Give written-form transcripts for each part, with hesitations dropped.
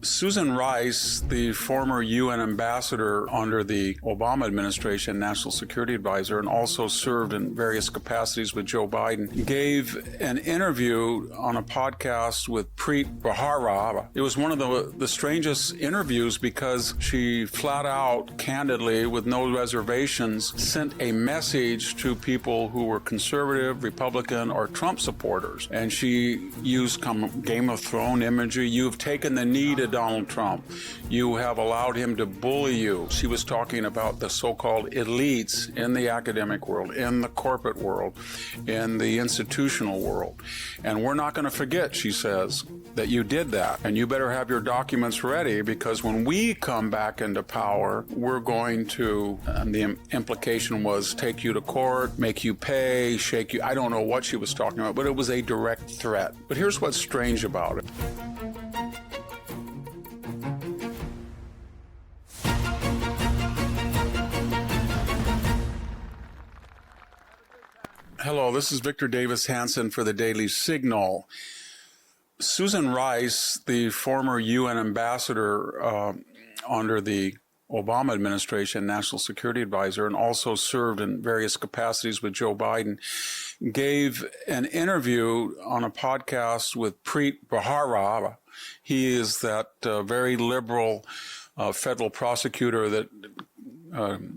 Susan Rice, the former UN ambassador under the Obama administration, national security advisor, and also served in various capacities with Joe Biden, gave an interview on a podcast with Preet Bharara. It was one of the strangest interviews because she flat out, candidly, with no reservations, sent a message to people who were conservative, Republican, or Trump supporters. And she used Game of Thrones imagery. You've taken the knee to Donald Trump. You have allowed him to bully you. She was talking about the so-called elites in the academic world, in the corporate world, in the institutional world. And we're not going to forget, she says, that you did that. And you better have your documents ready, because when we come back into power, we're going to, and the implication was, take you to court, make you pay, shake you. I don't know what she was talking about, but it was a direct threat. But here's what's strange about it. Hello, this is Victor Davis Hanson for the Daily Signal. Susan Rice, the former UN ambassador under the Obama administration, national security advisor, and also served in various capacities with Joe Biden, gave an interview on a podcast with Preet Bharara. He is that very liberal federal prosecutor that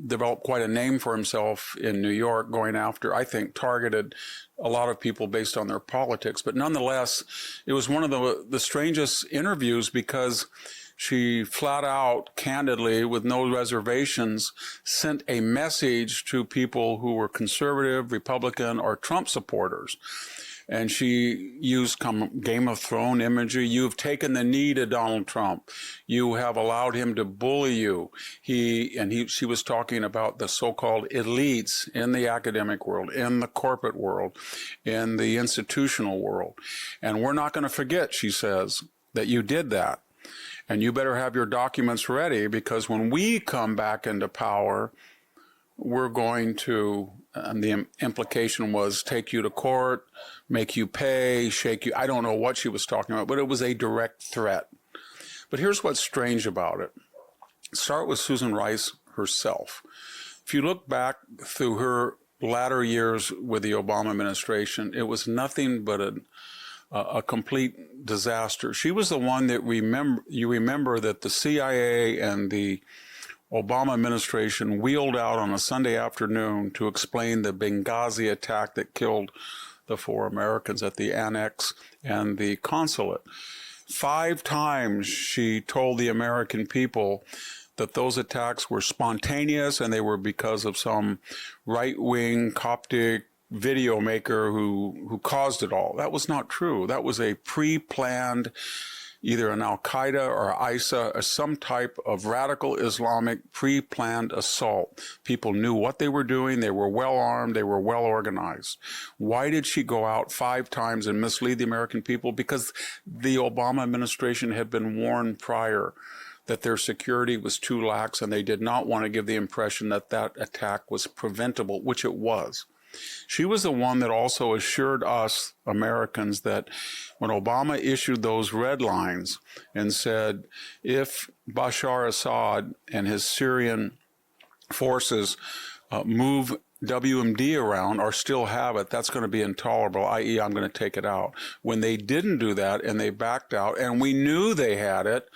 developed quite a name for himself in New York, going after, I think, targeted a lot of people based on their politics. But nonetheless, it was one of the strangest interviews because she flat out, candidly, with no reservations, sent a message to people who were conservative, Republican, or Trump supporters. And she used Game of Thrones imagery. You've taken the knee to Donald Trump. You have allowed him to bully you. She was talking about the so-called elites in the academic world, in the corporate world, in the institutional world. And we're not going to forget, she says, that you did that. And you better have your documents ready, because when we come back into power, we're going to, and the implication was, take you to court, make you pay, shake you. I don't know what she was talking about, but it was a direct threat. But here's what's strange about it. Start with Susan Rice herself. If you look back through her latter years with the Obama administration, it was nothing but a complete disaster. She was the one that you remember that the CIA and the Obama administration wheeled out on a Sunday afternoon to explain the Benghazi attack that killed the 4 Americans at the annex and the consulate. 5 times she told the American people that those attacks were spontaneous and they were because of some right-wing Coptic video maker who caused it all. That was not true. That was a pre-planned, either an Al-Qaeda or ISA, or some type of radical Islamic pre-planned assault. People knew what they were doing. They were well armed. They were well organized. Why did she go out 5 times and mislead the American people? Because the Obama administration had been warned prior that their security was too lax, and they did not want to give the impression that that attack was preventable, which it was. She was the one that also assured us Americans that when Obama issued those red lines and said, if Bashar Assad and his Syrian forces move WMD around or still have it, that's going to be intolerable, i.e. I'm going to take it out. When they didn't do that and they backed out and we knew they had it,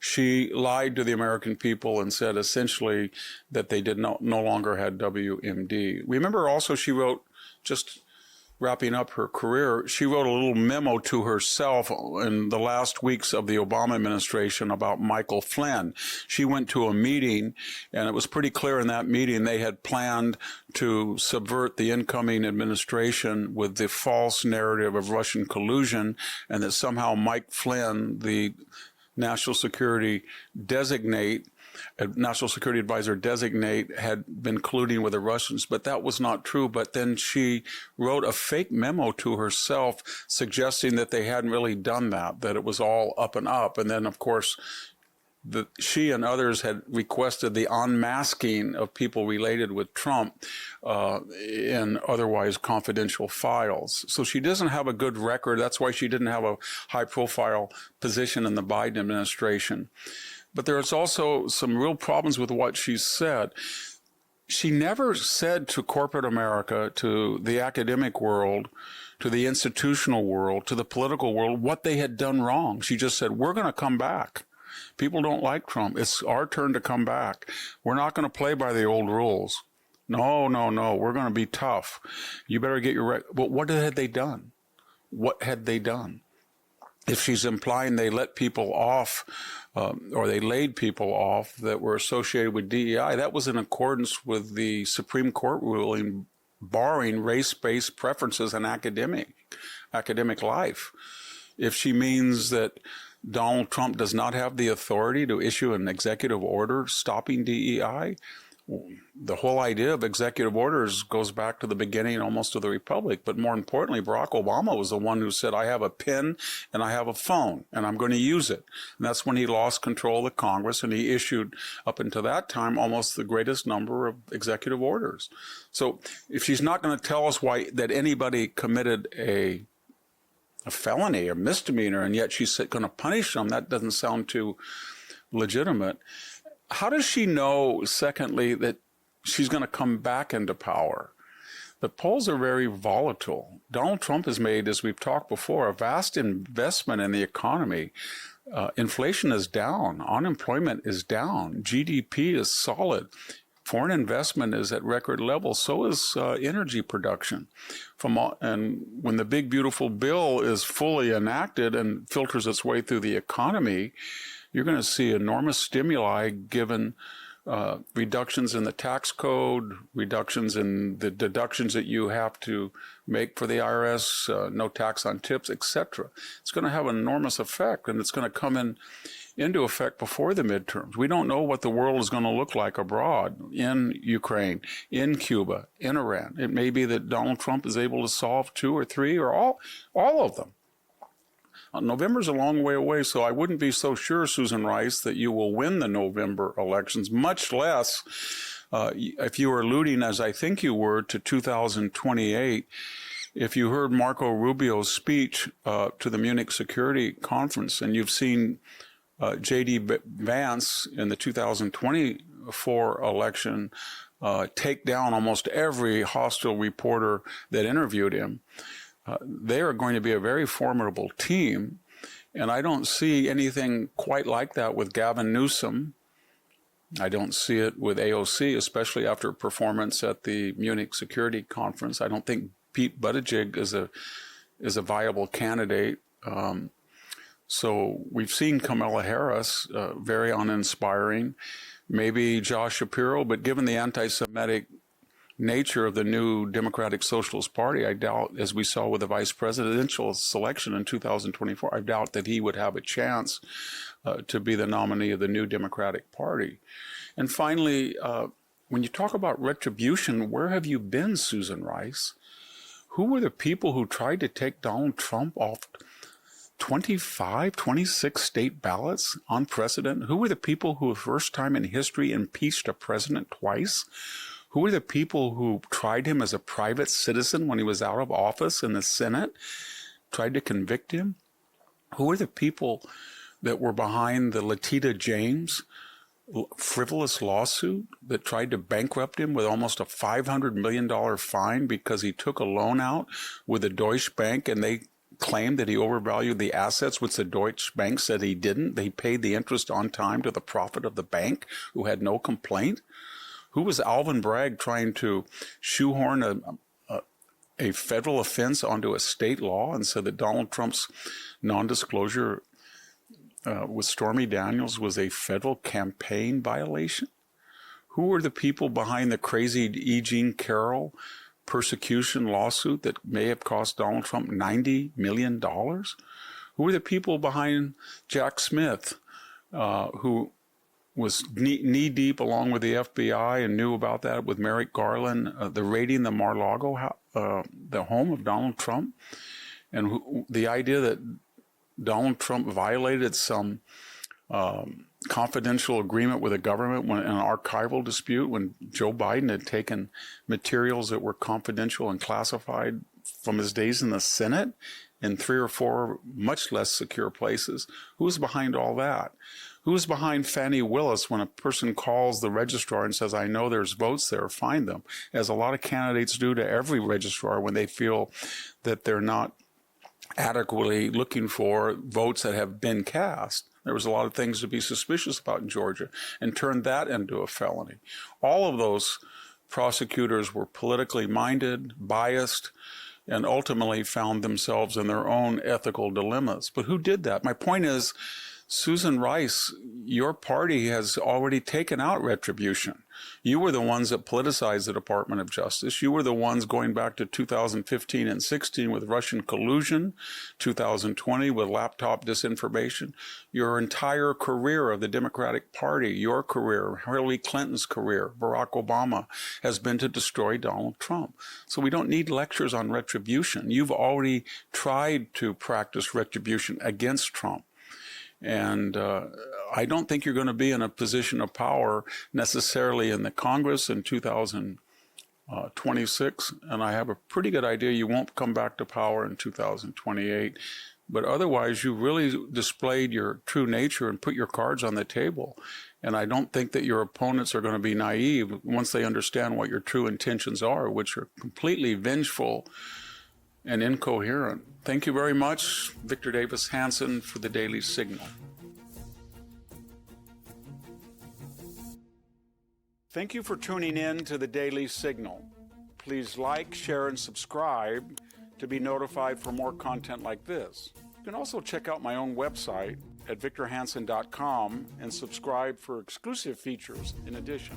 she lied to the American people and said essentially that they no longer had WMD. Remember also she wrote, just wrapping up her career, she wrote a little memo to herself in the last weeks of the Obama administration about Michael Flynn. She went to a meeting, and it was pretty clear in that meeting they had planned to subvert the incoming administration with the false narrative of Russian collusion, and that somehow Mike Flynn, the National Security Advisor designate, had been colluding with the Russians, but that was not true. But then she wrote a fake memo to herself suggesting that they hadn't really done that it was all up and up. And then, of course, she and others had requested the unmasking of people related with Trump in otherwise confidential files. So she doesn't have a good record. That's why she didn't have a high-profile position in the Biden administration. But there's also some real problems with what she said. She never said to corporate America, to the academic world, to the institutional world, to the political world, what they had done wrong. She just said, we're going to come back. People don't like Trump. It's our turn to come back. We're not going to play by the old rules. No. We're going to be tough. You better get your But what had they done? What had they done? If she's implying they let people off or they laid people off that were associated with DEI, that was in accordance with the Supreme Court ruling barring race-based preferences in academic life. If she means that Donald Trump does not have the authority to issue an executive order stopping DEI, the whole idea of executive orders goes back to the beginning almost of the Republic. But more importantly, Barack Obama was the one who said, I have a pen and I have a phone and I'm going to use it. And that's when he lost control of the Congress, and he issued, up until that time, almost the greatest number of executive orders. So if she's not going to tell us why that anybody committed a felony or misdemeanor, and yet she's going to punish them, that doesn't sound too legitimate. How does she know, secondly, that she's going to come back into power? The polls are very volatile. Donald Trump has made, as we've talked before, a vast investment in the economy. Inflation is down. Unemployment is down. GDP is solid. Foreign investment is at record levels. So is energy production. And when the big, beautiful bill is fully enacted and filters its way through the economy, you're going to see enormous stimuli given reductions in the tax code, reductions in the deductions that you have to make for the IRS, no tax on tips, etc. It's going to have an enormous effect, and it's going to come into effect before the midterms. We don't know what the world is going to look like abroad, in Ukraine, in Cuba, in Iran. It may be that Donald Trump is able to solve 2 or 3 or all of them. November's a long way away, so I wouldn't be so sure, Susan Rice, that you will win the November elections, much less if you were alluding, as I think you were, to 2028. If you heard Marco Rubio's speech to the Munich Security Conference, and you've seen J.D. Vance in the 2024 election take down almost every hostile reporter that interviewed him, they are going to be a very formidable team. And I don't see anything quite like that with Gavin Newsom. I don't see it with AOC, especially after a performance at the Munich Security Conference. I don't think Pete Buttigieg is a viable candidate. So we've seen Kamala Harris, very uninspiring. Maybe Josh Shapiro, but given the anti-Semitic nature of the new Democratic Socialist Party, I doubt, as we saw with the vice presidential selection in 2024, I doubt that he would have a chance to be the nominee of the new Democratic Party. And finally, when you talk about retribution, where have you been, Susan Rice? Who were the people who tried to take Donald Trump off 25, 26 state ballots on precedent? Who were the people who, first time in history, impeached a president twice? Who were the people who tried him as a private citizen when he was out of office in the Senate, tried to convict him? Who were the people that were behind the Letitia James frivolous lawsuit that tried to bankrupt him with almost a $500 million fine because he took a loan out with the Deutsche Bank, and they claimed that he overvalued the assets, which the Deutsche Bank said he didn't. They paid the interest on time to the profit of the bank, who had no complaint. Who was Alvin Bragg trying to shoehorn a federal offense onto a state law and said that Donald Trump's non-disclosure with Stormy Daniels was a federal campaign violation? Who were the people behind the crazy E. Jean Carroll persecution lawsuit that may have cost Donald Trump $90 million? Who were the people behind Jack Smith, who was knee-deep along with the FBI and knew about that with Merrick Garland, the raiding the Mar-a-Lago, the home of Donald Trump, and the idea that Donald Trump violated some confidential agreement with the government when an archival dispute, when Joe Biden had taken materials that were confidential and classified from his days in the Senate in 3 or 4 much less secure places. Who was behind all that? Who's behind Fannie Willis when a person calls the registrar and says, I know there's votes there, find them, as a lot of candidates do to every registrar when they feel that they're not adequately looking for votes that have been cast. There was a lot of things to be suspicious about in Georgia, and turned that into a felony. All of those prosecutors were politically minded, biased, and ultimately found themselves in their own ethical dilemmas. But who did that? My point is, Susan Rice, your party has already taken out retribution. You were the ones that politicized the Department of Justice. You were the ones going back to 2015 and 16 with Russian collusion, 2020 with laptop disinformation. Your entire career of the Democratic Party, your career, Hillary Clinton's career, Barack Obama, has been to destroy Donald Trump. So we don't need lectures on retribution. You've already tried to practice retribution against Trump. And I don't think you're going to be in a position of power necessarily in the Congress in 2026. And I have a pretty good idea you won't come back to power in 2028. But otherwise, you really displayed your true nature and put your cards on the table. And I don't think that your opponents are going to be naive once they understand what your true intentions are, which are completely vengeful and incoherent. Thank you very much, Victor Davis Hanson, for the Daily Signal. Thank you for tuning in to the Daily Signal. Please like, share, and subscribe to be notified for more content like this. You can also check out my own website at victorhanson.com and subscribe for exclusive features in addition.